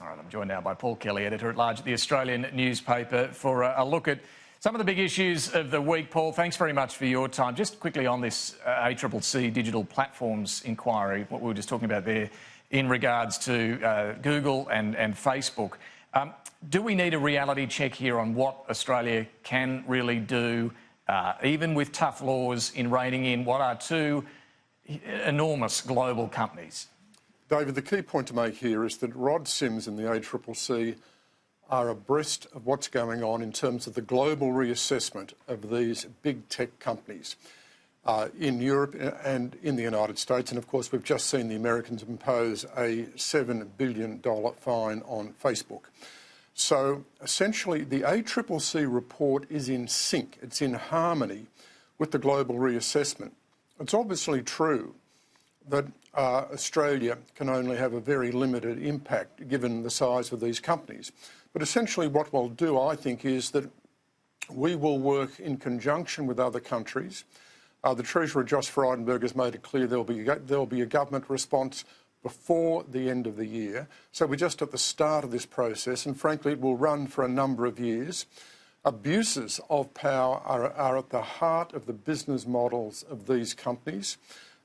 All right, I'm joined now by Paul Kelly, Editor-at-Large at the Australian newspaper, for a look at some of the big issues of the week. Paul, thanks very much for your time. Just quickly on this ACCC digital platforms inquiry, what we were just talking about there in regards to Google and Facebook. Do we need a reality check here on what Australia can really do, even with tough laws in reining in what are two enormous global companies? David, the key point to make here is that Rod Sims and the ACCC are abreast of what's going on in terms of the global reassessment of these big tech companies in Europe and in the United States. And of course, we've just seen the Americans impose a $7 billion fine on Facebook. So essentially, the ACCC report is in sync, it's in harmony with the global reassessment. It's obviously true that Australia can only have a very limited impact given the size of these companies. But essentially what we'll do, I think, is that we will work in conjunction with other countries. The Treasurer, Josh Frydenberg, has made it clear there'll be a government response before the end of the year. So we're just at the start of this process, and frankly, it will run for a number of years. Abuses of power are at the heart of the business models of these companies.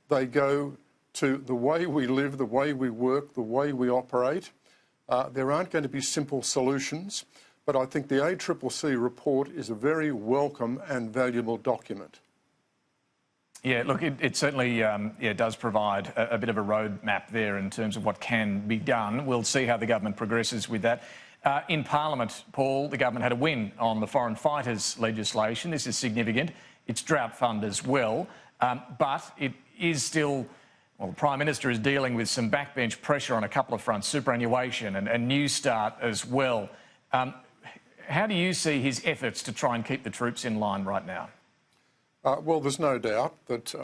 They go to the way we live, the way we work, the way we operate. There aren't going to be simple solutions, but I think the ACCC report is a very welcome and valuable document. Yeah, look, it certainly does provide a bit of a roadmap there in terms of what can be done. We'll see how the government progresses with that. In Parliament, Paul, the government had a win on the foreign fighters legislation. This is significant. It's drought fund as well, but it is still... Well, the Prime Minister is dealing with some backbench pressure on a couple of fronts, superannuation and Newstart as well. How do you see his efforts to try and keep the troops in line right now? Well, there's no doubt that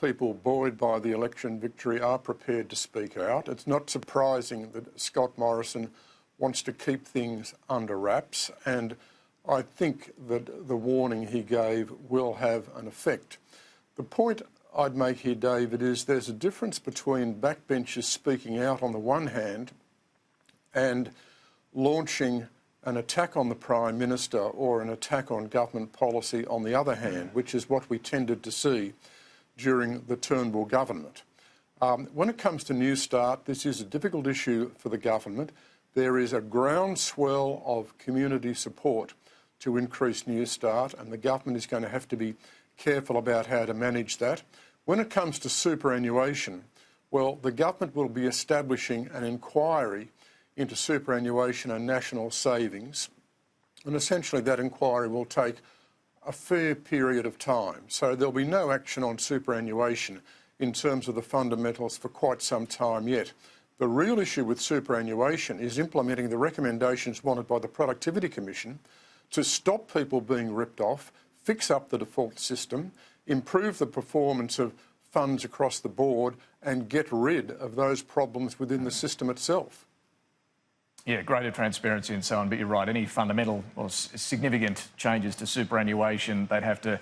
people buoyed by the election victory are prepared to speak out. It's not surprising that Scott Morrison wants to keep things under wraps, and I think that the warning he gave will have an effect. The point I'd make here, David, is there's a difference between backbenchers speaking out on the one hand and launching an attack on the Prime Minister or an attack on government policy on the other hand, which is what we tended to see during the Turnbull government. When it comes to Newstart, this is a difficult issue for the government. There is a groundswell of community support to increase Newstart, and the government is going to have to be careful about how to manage that. When it comes to superannuation, well, the government will be establishing an inquiry into superannuation and national savings, and essentially that inquiry will take a fair period of time. So there'll be no action on superannuation in terms of the fundamentals for quite some time yet. The real issue with superannuation is implementing the recommendations wanted by the Productivity Commission to stop people being ripped off, fix up the default system, improve the performance of funds across the board, and get rid of those problems within the system itself. Yeah, greater transparency and so on, but you're right, any fundamental or significant changes to superannuation, they'd have to,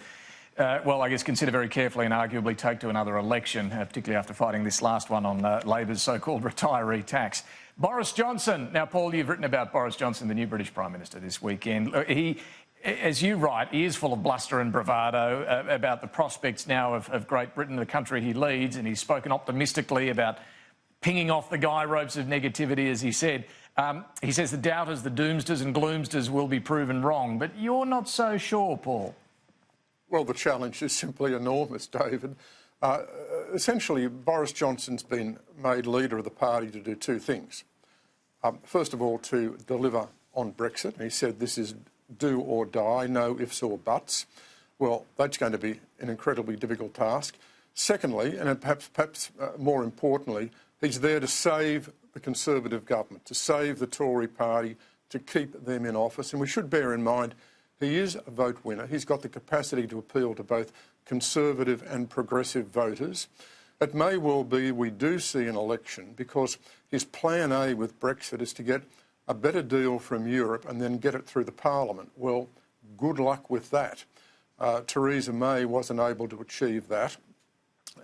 well, I guess consider very carefully and arguably take to another election, particularly after fighting this last one on Labor's so-called retiree tax. Boris Johnson. Now, Paul, you've written about Boris Johnson, the new British Prime Minister, this weekend. He, as you write, he is full of bluster and bravado about the prospects now of Great Britain, the country he leads, and he's spoken optimistically about pinging off the guy ropes of negativity, as he said. He says the doubters, the doomsters and gloomsters will be proven wrong, but you're not so sure, Paul. Well, the challenge is simply enormous, David. Essentially, Boris Johnson's been made leader of the party to do two things. First of all, to deliver on Brexit. And he said this is do or die, no ifs or buts. Well, that's going to be an incredibly difficult task. Secondly, and perhaps more importantly, he's there to save the Conservative government, to save the Tory party, to keep them in office. And we should bear in mind he is a vote winner. He's got the capacity to appeal to both Conservative and progressive voters. It may well be we do see an election because his plan A with Brexit is to get a better deal from Europe and then get it through the Parliament. Well, good luck with that. Theresa May wasn't able to achieve that.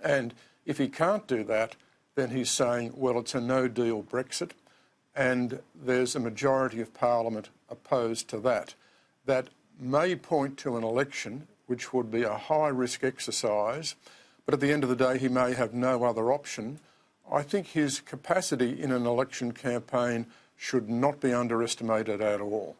And if he can't do that, then he's saying, well, it's a no-deal Brexit. and there's a majority of Parliament opposed to that. That may point to an election which would be a high-risk exercise, but at the end of the day he may have no other option. I think his capacity in an election campaign should not be underestimated at all.